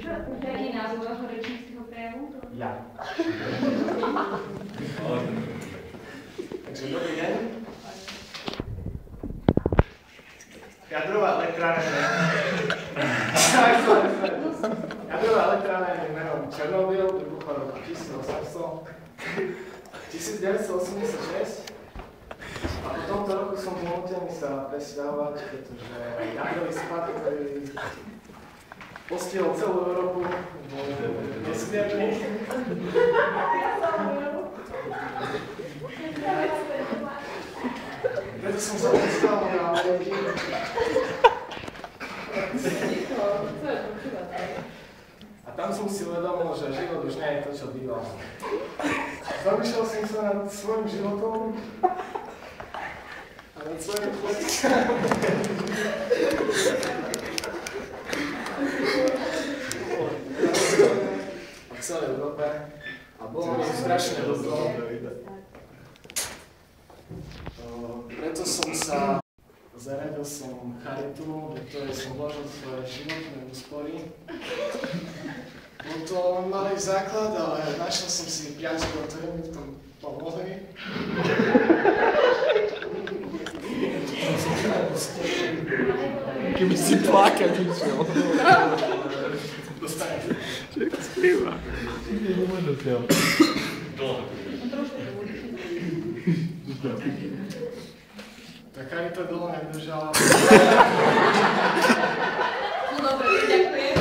Jaký je názov vášho rečníckeho prejavu? Ja. Takže dobrý deň. Jadrová elektrárna je menom Černobyl, vybuchla roku 1986. A po tomto roku som nútený sa presťahovať, pretože jadrový spad, ktorý postihol celú Európu, bol nesmierny. Preto som sa presťahoval na Ameriky. A tam som si uvedomil, že život už nie je to, čo býval. Zamýšľal som sa nad svojím životom a nad svojimi politikami. V celej Európe a bolo mi strašne ľúto. Preto som sa zaradil som charitu, do ktorej som vložil svoje životné úspory. Bol to malý základ, ale našiel som si priateľov, ktorí mi v tom pomohli. Keby si plakať išiel. Dostaneš. Čak spieva. Nemôžem spieva. Tá charita dlho nedržala. No dobre, ďakujem.